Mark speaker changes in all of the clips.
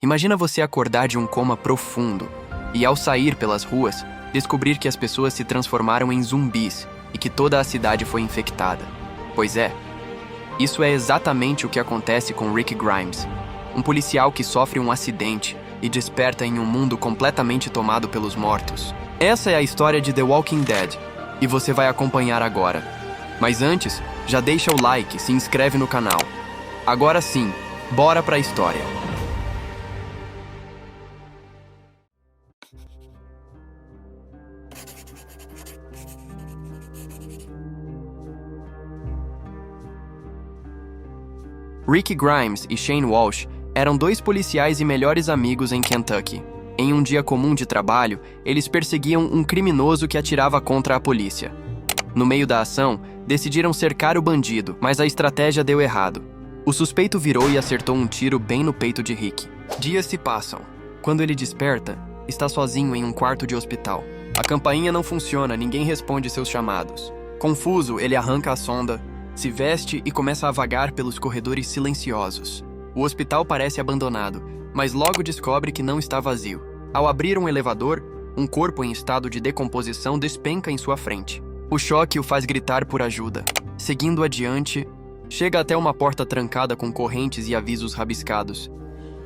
Speaker 1: Imagina você acordar de um coma profundo e, ao sair pelas ruas, descobrir que as pessoas se transformaram em zumbis e que toda a cidade foi infectada. Pois é, isso é exatamente o que acontece com Rick Grimes, um policial que sofre um acidente e desperta em um mundo completamente tomado pelos mortos. Essa é a história de The Walking Dead e você vai acompanhar agora. Mas antes, já deixa o like e se inscreve no canal. Agora sim, bora pra história. Rick Grimes e Shane Walsh eram dois policiais e melhores amigos em Kentucky. Em um dia comum de trabalho, eles perseguiam um criminoso que atirava contra a polícia. No meio da ação, decidiram cercar o bandido, mas a estratégia deu errado. O suspeito virou e acertou um tiro bem no peito de Rick. Dias se passam. Quando ele desperta, está sozinho em um quarto de hospital. A campainha não funciona, ninguém responde seus chamados. Confuso, ele arranca a sonda, se veste e começa a vagar pelos corredores silenciosos. O hospital parece abandonado, mas logo descobre que não está vazio. Ao abrir um elevador, um corpo em estado de decomposição despenca em sua frente. O choque o faz gritar por ajuda. Seguindo adiante, chega até uma porta trancada com correntes e avisos rabiscados.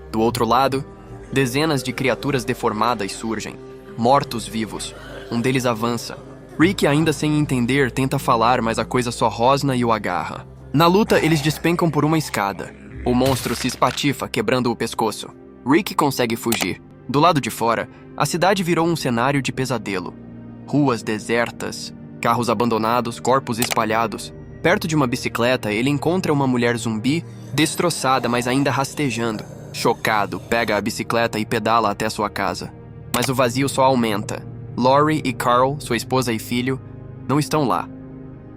Speaker 1: Do outro lado, dezenas de criaturas deformadas surgem, mortos-vivos. Um deles avança. Rick, ainda sem entender, tenta falar, mas a coisa só rosna e o agarra. Na luta, eles despencam por uma escada. O monstro se espatifa, quebrando o pescoço. Rick consegue fugir. Do lado de fora, a cidade virou um cenário de pesadelo. Ruas desertas, carros abandonados, corpos espalhados. Perto de uma bicicleta, ele encontra uma mulher zumbi, destroçada, mas ainda rastejando. Chocado, pega a bicicleta e pedala até sua casa. Mas o vazio só aumenta. Lori e Carl, sua esposa e filho, não estão lá.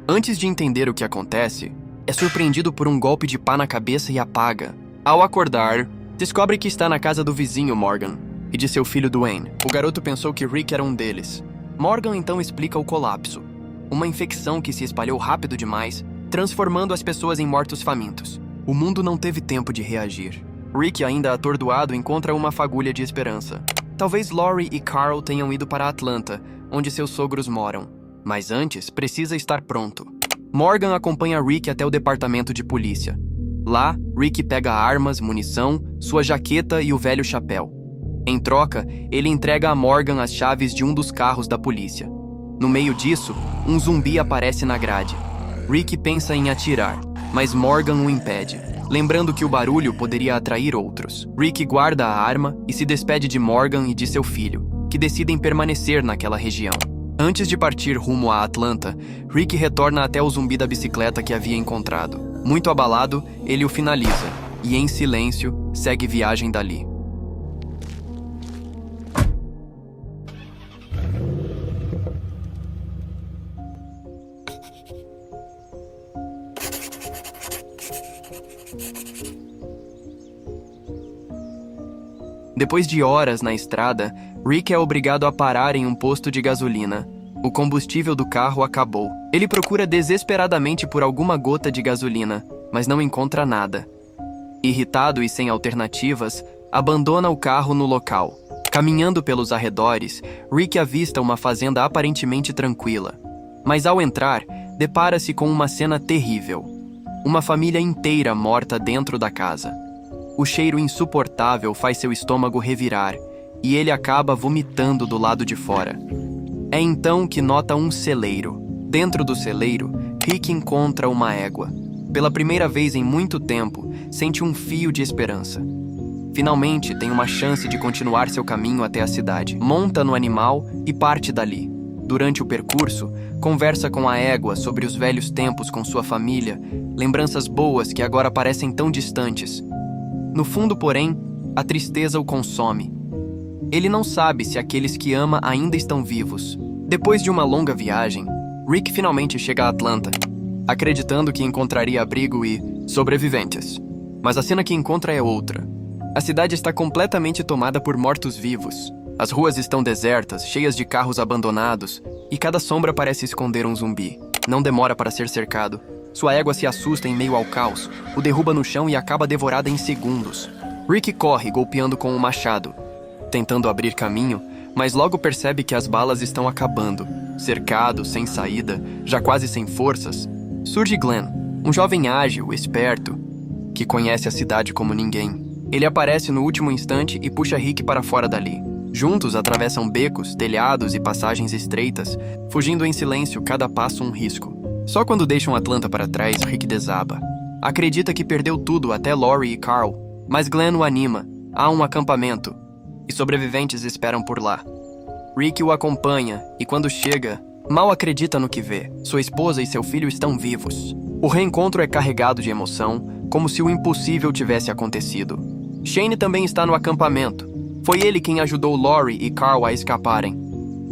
Speaker 1: Antes de entender o que acontece, é surpreendido por um golpe de pá na cabeça e apaga. Ao acordar, descobre que está na casa do vizinho Morgan e de seu filho Dwayne. O garoto pensou que Rick era um deles. Morgan então explica o colapso. Uma infecção que se espalhou rápido demais, transformando as pessoas em mortos famintos. O mundo não teve tempo de reagir. Rick, ainda atordoado, encontra uma fagulha de esperança. Talvez Lori e Carl tenham ido para Atlanta, onde seus sogros moram. Mas antes, precisa estar pronto. Morgan acompanha Rick até o departamento de polícia. Lá, Rick pega armas, munição, sua jaqueta e o velho chapéu. Em troca, ele entrega a Morgan as chaves de um dos carros da polícia. No meio disso, um zumbi aparece na grade. Rick pensa em atirar, mas Morgan o impede, lembrando que o barulho poderia atrair outros. Rick guarda a arma e se despede de Morgan e de seu filho, que decidem permanecer naquela região. Antes de partir rumo a Atlanta, Rick retorna até o zumbi da bicicleta que havia encontrado. Muito abalado, ele o finaliza e, em silêncio, segue viagem dali. Depois de horas na estrada, Rick é obrigado a parar em um posto de gasolina. O combustível do carro acabou. Ele procura desesperadamente por alguma gota de gasolina, mas não encontra nada. Irritado e sem alternativas, abandona o carro no local. Caminhando pelos arredores, Rick avista uma fazenda aparentemente tranquila. Mas ao entrar, depara-se com uma cena terrível. Uma família inteira morta dentro da casa. O cheiro insuportável faz seu estômago revirar e ele acaba vomitando do lado de fora. É então que nota um celeiro. Dentro do celeiro, Rick encontra uma égua. Pela primeira vez em muito tempo, sente um fio de esperança. Finalmente, tem uma chance de continuar seu caminho até a cidade. Monta no animal e parte dali. Durante o percurso, conversa com a égua sobre os velhos tempos com sua família, lembranças boas que agora parecem tão distantes. No fundo, porém, a tristeza o consome. Ele não sabe se aqueles que ama ainda estão vivos. Depois de uma longa viagem, Rick finalmente chega a Atlanta, acreditando que encontraria abrigo e sobreviventes. Mas a cena que encontra é outra. A cidade está completamente tomada por mortos-vivos. As ruas estão desertas, cheias de carros abandonados, e cada sombra parece esconder um zumbi. Não demora para ser cercado. Sua égua se assusta em meio ao caos, o derruba no chão e acaba devorada em segundos. Rick corre, golpeando com um machado, tentando abrir caminho, mas logo percebe que as balas estão acabando. Cercado, sem saída, já quase sem forças, surge Glenn, um jovem ágil, esperto, que conhece a cidade como ninguém. Ele aparece no último instante e puxa Rick para fora dali. Juntos atravessam becos, telhados e passagens estreitas, fugindo em silêncio, cada passo um risco. Só quando deixam Atlanta para trás, Rick desaba. Acredita que perdeu tudo, até Lori e Carl, mas Glenn o anima. Há um acampamento, e sobreviventes esperam por lá. Rick o acompanha, e quando chega, mal acredita no que vê. Sua esposa e seu filho estão vivos. O reencontro é carregado de emoção, como se o impossível tivesse acontecido. Shane também está no acampamento. Foi ele quem ajudou Lori e Carl a escaparem.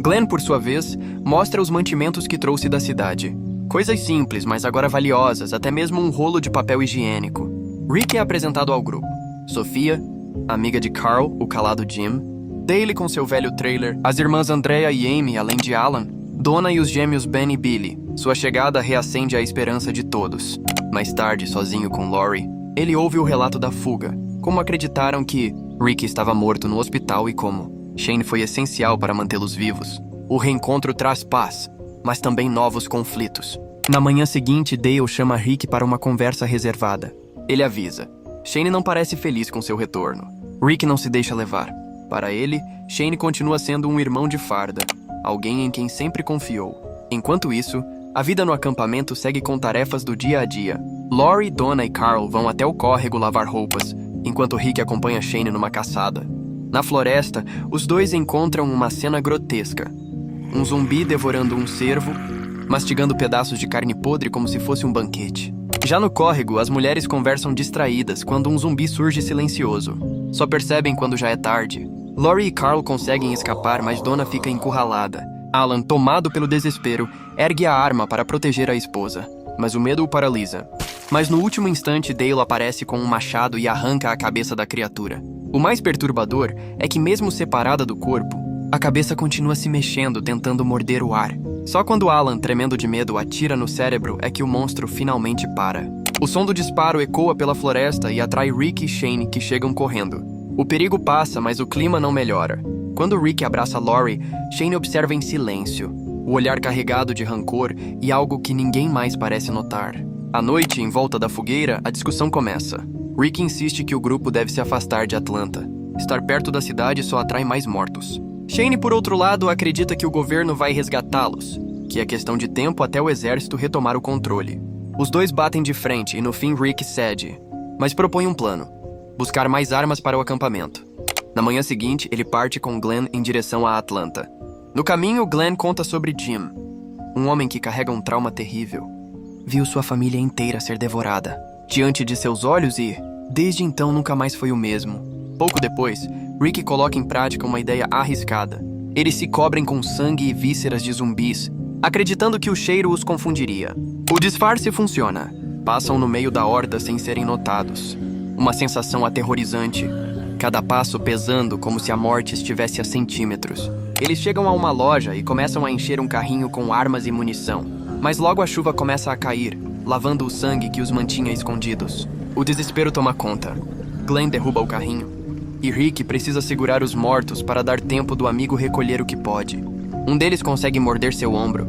Speaker 1: Glenn, por sua vez, mostra os mantimentos que trouxe da cidade. Coisas simples, mas agora valiosas, até mesmo um rolo de papel higiênico. Rick é apresentado ao grupo. Sophia, amiga de Carl, o calado Jim, Daly com seu velho trailer, as irmãs Andrea e Amy, além de Alan, Donna e os gêmeos Ben e Billy. Sua chegada reacende a esperança de todos. Mais tarde, sozinho com Lori, ele ouve o relato da fuga, como acreditaram que Rick estava morto no hospital e como Shane foi essencial para mantê-los vivos. O reencontro traz paz, mas também novos conflitos. Na manhã seguinte, Dale chama Rick para uma conversa reservada. Ele avisa. Shane não parece feliz com seu retorno. Rick não se deixa levar. Para ele, Shane continua sendo um irmão de farda, alguém em quem sempre confiou. Enquanto isso, a vida no acampamento segue com tarefas do dia a dia. Lori, Donna e Carl vão até o córrego lavar roupas, enquanto Rick acompanha Shane numa caçada. Na floresta, os dois encontram uma cena grotesca. Um zumbi devorando um cervo, mastigando pedaços de carne podre como se fosse um banquete. Já no córrego, as mulheres conversam distraídas quando um zumbi surge silencioso. Só percebem quando já é tarde. Lori e Carl conseguem escapar, mas Donna fica encurralada. Alan, tomado pelo desespero, ergue a arma para proteger a esposa, mas o medo o paralisa. Mas no último instante, Dale aparece com um machado e arranca a cabeça da criatura. O mais perturbador é que, mesmo separada do corpo, a cabeça continua se mexendo, tentando morder o ar. Só quando Alan, tremendo de medo, atira no cérebro é que o monstro finalmente para. O som do disparo ecoa pela floresta e atrai Rick e Shane, que chegam correndo. O perigo passa, mas o clima não melhora. Quando Rick abraça Lori, Shane observa em silêncio, o olhar carregado de rancor e algo que ninguém mais parece notar. À noite, em volta da fogueira, a discussão começa. Rick insiste que o grupo deve se afastar de Atlanta. Estar perto da cidade só atrai mais mortos. Shane, por outro lado, acredita que o governo vai resgatá-los, que é questão de tempo até o exército retomar o controle. Os dois batem de frente e no fim Rick cede, mas propõe um plano: buscar mais armas para o acampamento. Na manhã seguinte, ele parte com Glenn em direção a Atlanta. No caminho, Glenn conta sobre Jim, um homem que carrega um trauma terrível. Viu sua família inteira ser devorada diante de seus olhos e, desde então, nunca mais foi o mesmo. Pouco depois, Rick coloca em prática uma ideia arriscada. Eles se cobrem com sangue e vísceras de zumbis, acreditando que o cheiro os confundiria. O disfarce funciona. Passam no meio da horda sem serem notados. Uma sensação aterrorizante. Cada passo pesando como se a morte estivesse a centímetros. Eles chegam a uma loja e começam a encher um carrinho com armas e munição. Mas logo a chuva começa a cair, lavando o sangue que os mantinha escondidos. O desespero toma conta. Glenn derruba o carrinho. E Rick precisa segurar os mortos para dar tempo do amigo recolher o que pode. Um deles consegue morder seu ombro,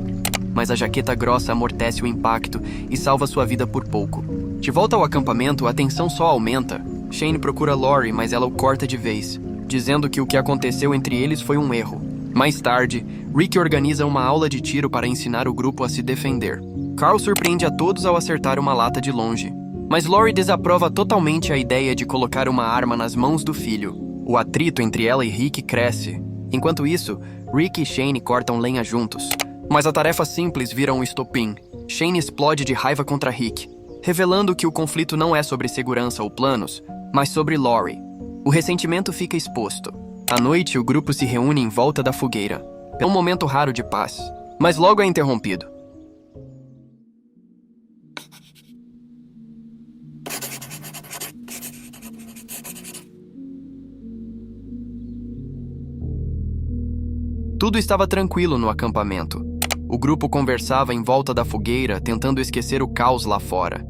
Speaker 1: mas a jaqueta grossa amortece o impacto e salva sua vida por pouco. De volta ao acampamento, a tensão só aumenta. Shane procura Lori, mas ela o corta de vez, dizendo que o que aconteceu entre eles foi um erro. Mais tarde, Rick organiza uma aula de tiro para ensinar o grupo a se defender. Carl surpreende a todos ao acertar uma lata de longe. Mas Lori desaprova totalmente a ideia de colocar uma arma nas mãos do filho. O atrito entre ela e Rick cresce. Enquanto isso, Rick e Shane cortam lenha juntos. Mas a tarefa simples vira um estopim. Shane explode de raiva contra Rick, revelando que o conflito não é sobre segurança ou planos, mas sobre Lori. O ressentimento fica exposto. À noite, o grupo se reúne em volta da fogueira. É um momento raro de paz, mas logo é interrompido. Tudo estava tranquilo no acampamento. O grupo conversava em volta da fogueira, tentando esquecer o caos lá fora.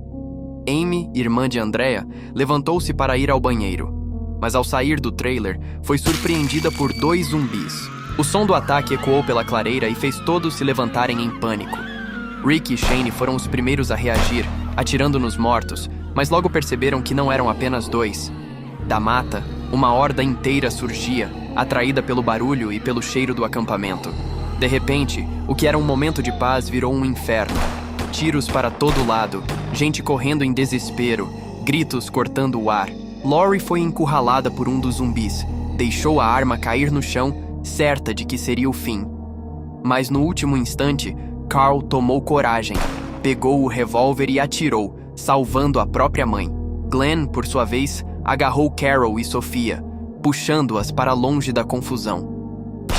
Speaker 1: Amy, irmã de Andrea, levantou-se para ir ao banheiro. mas ao sair do trailer, foi surpreendida por 2 zumbis. O som do ataque ecoou pela clareira e fez todos se levantarem em pânico. Rick e Shane foram os primeiros a reagir, atirando nos mortos, mas logo perceberam que não eram apenas 2. Da mata, uma horda inteira surgia, atraída pelo barulho e pelo cheiro do acampamento. De repente, o que era um momento de paz virou um inferno. Tiros para todo lado, gente correndo em desespero, gritos cortando o ar. Lori foi encurralada por um dos zumbis, deixou a arma cair no chão, certa de que seria o fim. Mas no último instante, Carl tomou coragem, pegou o revólver e atirou, salvando a própria mãe. Glenn, por sua vez, agarrou Carol e Sophia, puxando-as para longe da confusão.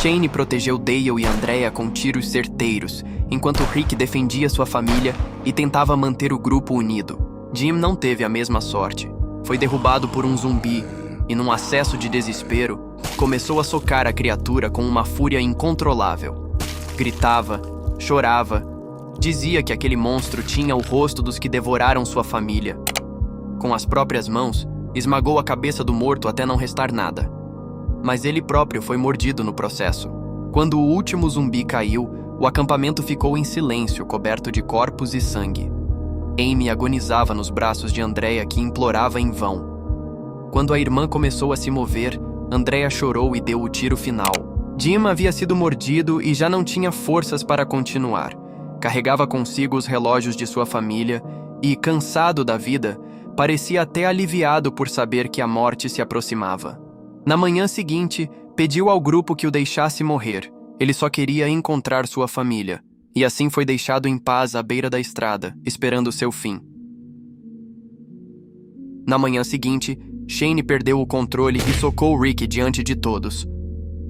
Speaker 1: Shane protegeu Dale e Andrea com tiros certeiros, enquanto Rick defendia sua família e tentava manter o grupo unido. Jim não teve a mesma sorte. Foi derrubado por um zumbi e, num acesso de desespero, começou a socar a criatura com uma fúria incontrolável. Gritava, chorava, dizia que aquele monstro tinha o rosto dos que devoraram sua família. Com as próprias mãos, esmagou a cabeça do morto até não restar nada. Mas ele próprio foi mordido no processo. Quando o último zumbi caiu, o acampamento ficou em silêncio, coberto de corpos e sangue. Amy agonizava nos braços de Andrea, que implorava em vão. Quando a irmã começou a se mover, Andrea chorou e deu o tiro final. Jim havia sido mordido e já não tinha forças para continuar. Carregava consigo os relógios de sua família e, cansado da vida, parecia até aliviado por saber que a morte se aproximava. Na manhã seguinte, pediu ao grupo que o deixasse morrer. Ele só queria encontrar sua família. E assim foi deixado em paz à beira da estrada, esperando seu fim. Na manhã seguinte, Shane perdeu o controle e socou Rick diante de todos.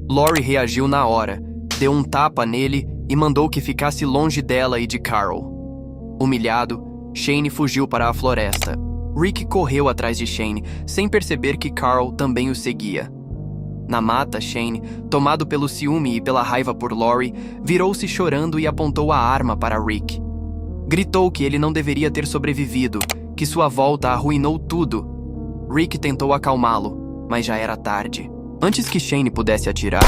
Speaker 1: Lori reagiu na hora, deu um tapa nele e mandou que ficasse longe dela e de Carol. Humilhado, Shane fugiu para a floresta. Rick correu atrás de Shane, sem perceber que Carl também o seguia. Na mata, Shane, tomado pelo ciúme e pela raiva por Lori, virou-se chorando e apontou a arma para Rick. Gritou que ele não deveria ter sobrevivido, que sua volta arruinou tudo. Rick tentou acalmá-lo, mas já era tarde. Antes que Shane pudesse atirar,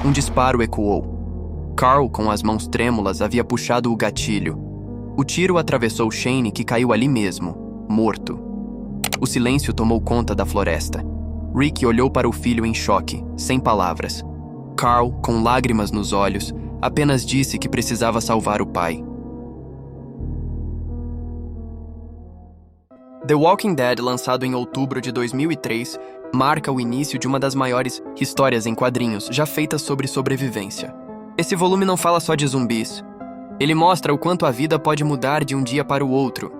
Speaker 1: um disparo ecoou. Carl, com as mãos trêmulas, havia puxado o gatilho. O tiro atravessou Shane, que caiu ali mesmo, morto. O silêncio tomou conta da floresta. Rick olhou para o filho em choque, sem palavras. Carl, com lágrimas nos olhos, apenas disse que precisava salvar o pai. The Walking Dead, lançado em outubro de 2003, marca o início de uma das maiores histórias em quadrinhos já feitas sobre sobrevivência. Esse volume não fala só de zumbis. Ele mostra o quanto a vida pode mudar de um dia para o outro,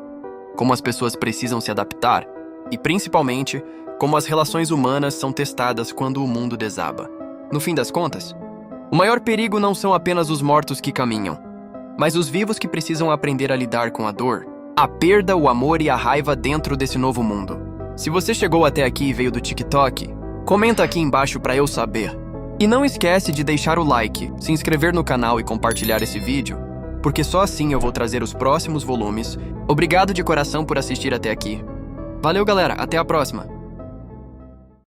Speaker 1: como as pessoas precisam se adaptar e, principalmente, como as relações humanas são testadas quando o mundo desaba. No fim das contas, o maior perigo não são apenas os mortos que caminham, mas os vivos que precisam aprender a lidar com a dor, a perda, o amor e a raiva dentro desse novo mundo. Se você chegou até aqui e veio do TikTok, comenta aqui embaixo para eu saber. E não esquece de deixar o like, se inscrever no canal e compartilhar esse vídeo, porque só assim eu vou trazer os próximos volumes. Obrigado de coração por assistir até aqui. Valeu, galera, até a próxima!